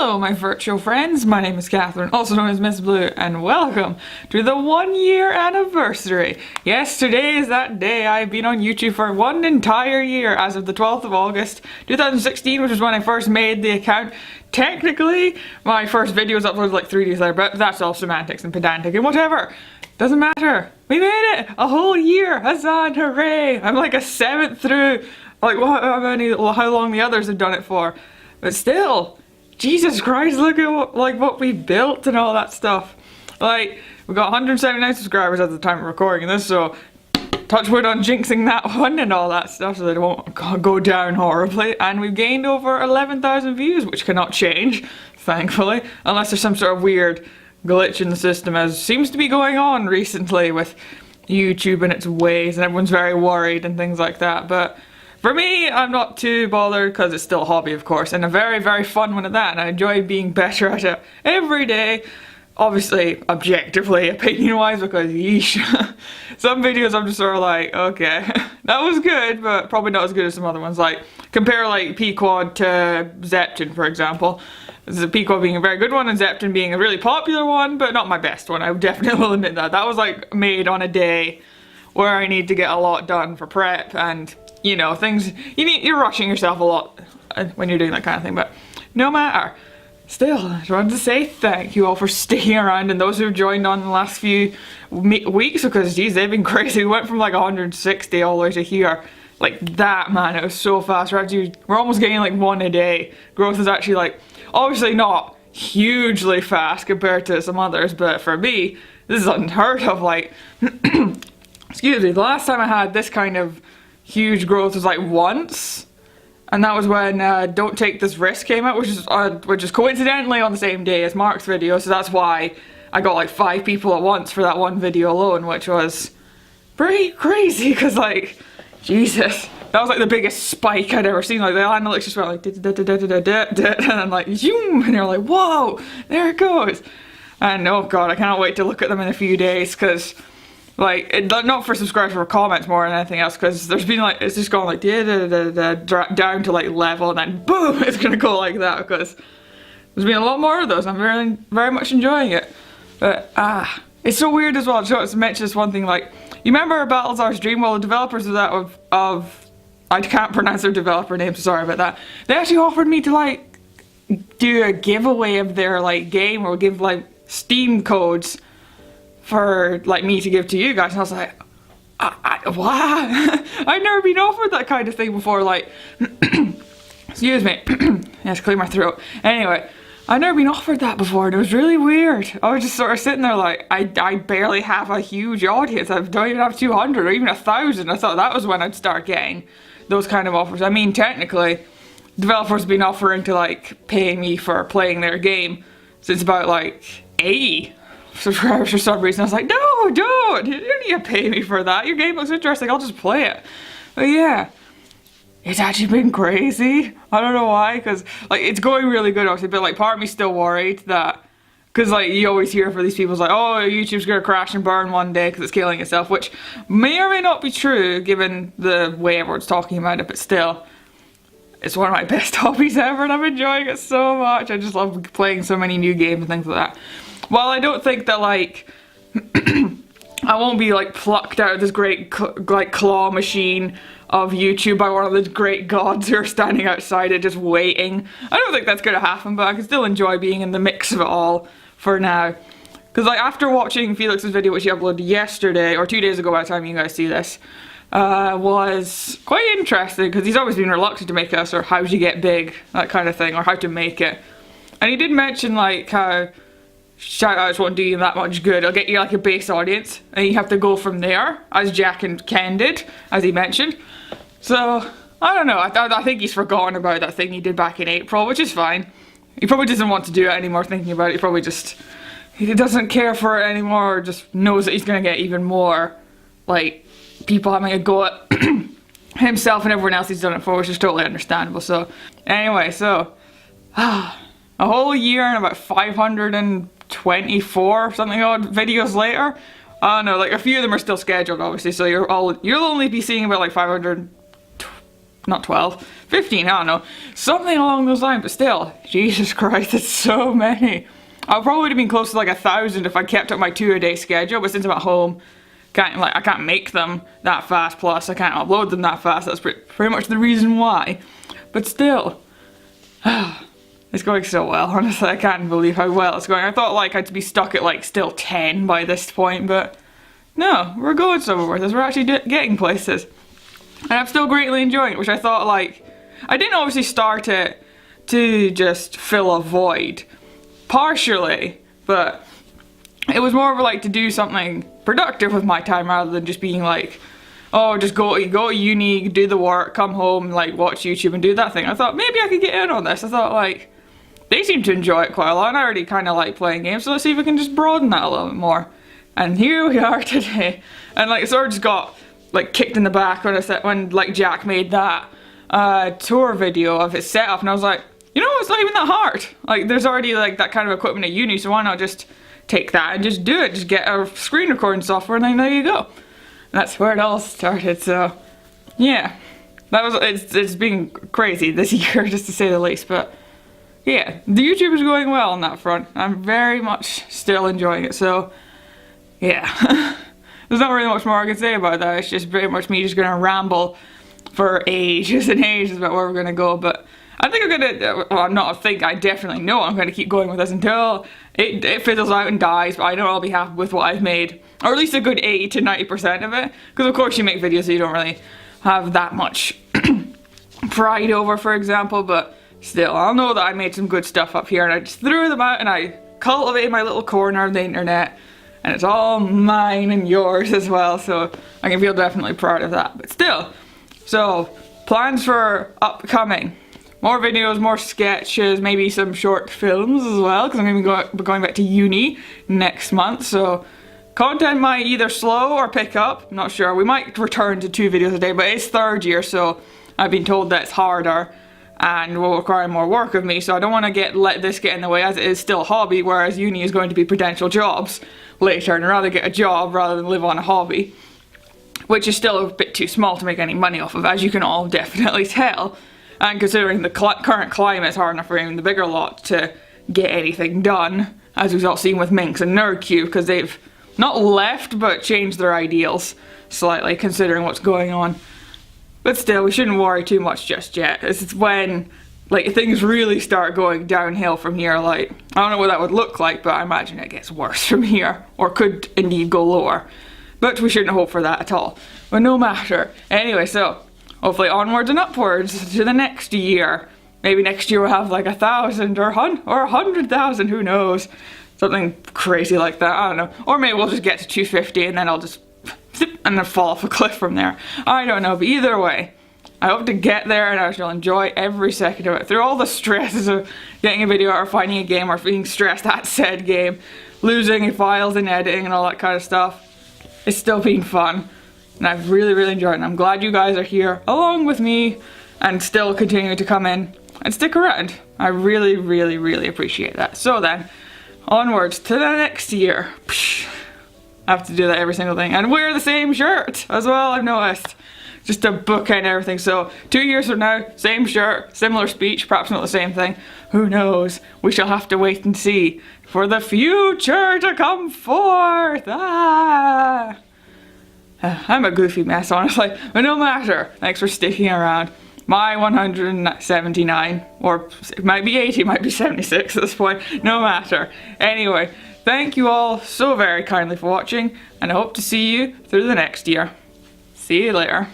Hello my virtual friends, my name is Catherine, also known as Miss Blue, and welcome to the 1 year anniversary. Yes, today is that day. I've been on YouTube for 1 entire year as of the 12th of August 2016, which was when I first made the account. Technically, my first video was uploaded like 3 days later, but that's all semantics and pedantic and whatever. Doesn't matter. We made it! A whole year! Huzzah and hooray! I'm like a 7th through, like how long the others have done it for. But still, Jesus Christ, look at what we built and all that stuff. Like, we got 179 subscribers at the time of recording this, so touch wood on jinxing that one and all that stuff so that it won't go down horribly. And we've gained over 11,000 views, which cannot change, thankfully, unless there's some sort of weird glitch in the system, as seems to be going on recently with YouTube and its ways, and everyone's very worried and things like that. But for me, I'm not too bothered because it's still a hobby, of course, and a very, very fun one at that, and I enjoy being better at it every day. Obviously, objectively, opinion-wise, because yeesh. Some videos I'm just sort of like, okay, that was good, but probably not as good as some other ones. Like, compare like P-Quad to Zepton, for example. P-Quad being a very good one and Zepton being a really popular one, but not my best one. I definitely will admit that. That was like made on a day where I need to get a lot done for prep and, you know, things, you're rushing yourself a lot when you're doing that kind of thing, but no matter. Still, I just wanted to say thank you all for sticking around, and those who have joined on the last few weeks, because geez, they've been crazy. We went from like 160 all the way to here. Like that, man, it was so fast. We're almost getting like 1 a day. Growth is actually like, obviously not hugely fast compared to some others, but for me, this is unheard of. Like, excuse me, the last time I had this kind of huge growth was like once, and that was when Don't Take This Risk came out, which is coincidentally on the same day as Mark's video, so that's why I got like 5 people at once for that one video alone, which was pretty crazy, because like, Jesus, that was like the biggest spike I'd ever seen. Like the analytics just went like and then like zoom, and you're like, whoa, there it goes. And oh god, I cannot wait to look at them in a few days, because like, not for subscribers or comments more than anything else, because there's been like, it's just gone like down to like level, and then boom, it's gonna go like that, because there's been a lot more of those. I'm very, very much enjoying it. But it's so weird as well. I just want to mention this one thing. Like, you remember Battlezar's Dream? Well, the developers of that I can't pronounce their developer name, so sorry about that. They actually offered me to like do a giveaway of their like game, or give like Steam codes for like me to give to you guys, and I was like, what? I've never been offered that kind of thing before. Like, excuse me, yes, clear my throat. Anyway, I've never been offered that before, and it was really weird. I was just sort of sitting there like, I barely have a huge audience. I don't even have 200 or even 1,000. I thought that was when I'd start getting those kind of offers. I mean, technically, developers have been offering to like pay me for playing their game since about like 80 subscribers for some reason. I was like, no, don't! You don't need to pay me for that. Your game looks interesting, I'll just play it. But yeah, it's actually been crazy. I don't know why, because like it's going really good obviously, but like part of me's still worried that, because like you always hear for these people, it's like, oh, YouTube's gonna crash and burn one day because it's killing itself, which may or may not be true given the way everyone's talking about it, but still, it's one of my best hobbies ever, and I'm enjoying it so much. I just love playing so many new games and things like that. Well, I don't think that like I won't be like plucked out of this great like claw machine of YouTube by one of the great gods who are standing outside it just waiting. I don't think that's gonna happen, but I can still enjoy being in the mix of it all for now. Because like after watching Felix's video, which he uploaded yesterday or 2 days ago by the time you guys see this, was quite interesting, because he's always been reluctant to make us, or how do you get big, that kind of thing, or how to make it. And he did mention like how shoutouts won't do you that much good. It'll get you like a base audience, and you have to go from there, as Jack and Ken did, as he mentioned. So, I don't know, I think he's forgotten about that thing he did back in April, which is fine. He probably doesn't want to do it anymore thinking about it. He probably just, he doesn't care for it anymore, or just knows that he's gonna get even more, like, people having a go at himself and everyone else he's done it for, which is totally understandable. So, anyway, so, a whole year and about 524 something odd videos later. I don't know, like a few of them are still scheduled obviously, so you'll only be seeing about like 500 not 12, 15, I don't know. Something along those lines, but still, Jesus Christ, it's so many. I probably would have been close to like 1,000 if I kept up my 2-a-day schedule, but since I'm at home, I can't make them that fast, plus I can't upload them that fast. That's pretty much the reason why. But still, it's going so well, honestly. I can't believe how well it's going. I thought like I'd be stuck at like still 10 by this point, but no, we're going somewhere with this. We're actually getting places. And I'm still greatly enjoying it, which I thought like, I didn't obviously start it to just fill a void, partially, but it was more of like to do something productive with my time rather than just being like, oh, just go to uni, do the work, come home, like watch YouTube and do that thing. I thought maybe I could get in on this. I thought like, they seem to enjoy it quite a lot and I already kind of like playing games, so let's see if we can just broaden that a little bit more. And here we are today. And like, it sort of just got like kicked in the back when like Jack made that tour video of his setup, and I was like, you know, it's not even that hard. Like, there's already like that kind of equipment at uni, so why not just take that and just do it? Just get a screen recording software and then there you go. And that's where it all started. So yeah, that was it's been crazy this year, just to say the least. But yeah, the YouTube is going well on that front. I'm very much still enjoying it. So yeah. There's not really much more I can say about that. It's just very much me just gonna ramble for ages and ages about where we're gonna go. But I think I'm gonna, well, not think, I definitely know I'm gonna keep going with this until it fizzles out and dies. But I know I'll be happy with what I've made, or at least a good 80 to 90% of it. Because of course you make videos that you don't really have that much pride over, for example. But still, I'll know that I made some good stuff up here, and I just threw them out and I cultivated my little corner of the internet. And it's all mine and yours as well, so I can feel definitely proud of that. But still, so plans for upcoming. More videos, more sketches, maybe some short films as well, because I'm going to be going back to uni next month. So content might either slow or pick up, I'm not sure. We might return to 2 videos a day, but it's 3rd year, so I've been told that it's harder and will require more work of me, so I don't want to let this get in the way, as it is still a hobby, whereas uni is going to be potential jobs later, and I'd rather get a job rather than live on a hobby, which is still a bit too small to make any money off of, as you can all definitely tell. And considering the current climate, it's hard enough for even the bigger lot to get anything done, as we've all seen with Minx and NerdCube, because they've not left but changed their ideals slightly considering what's going on. But still, we shouldn't worry too much just yet. It's when like things really start going downhill from here. Like, I don't know what that would look like, but I imagine it gets worse from here, or could indeed go lower. But we shouldn't hope for that at all. But no matter. Anyway, so hopefully onwards and upwards to the next year. Maybe next year we'll have like 1,000 or 100,000, who knows? Something crazy like that, I don't know. Or maybe we'll just get to 250 and then I'll just and then fall off a cliff from there. I don't know, but either way, I hope to get there and I shall enjoy every second of it. Through all the stresses of getting a video out or finding a game or being stressed at said game, losing files and editing and all that kind of stuff, it's still been fun. And I've really, really enjoyed it. And I'm glad you guys are here along with me and still continuing to come in and stick around. I really, really, really appreciate that. So then, onwards to the next year. I have to do that every single thing. And wear the same shirt as well, I've noticed. Just to bookend everything. So 2 years from now, same shirt, similar speech, perhaps not the same thing. Who knows? We shall have to wait and see for the future to come forth. I'm a goofy mess, honestly. But no matter. Thanks for sticking around. My 179, or it might be 80, it might be 76 at this point. No matter. Anyway, thank you all so very kindly for watching, and I hope to see you through the next year. See you later.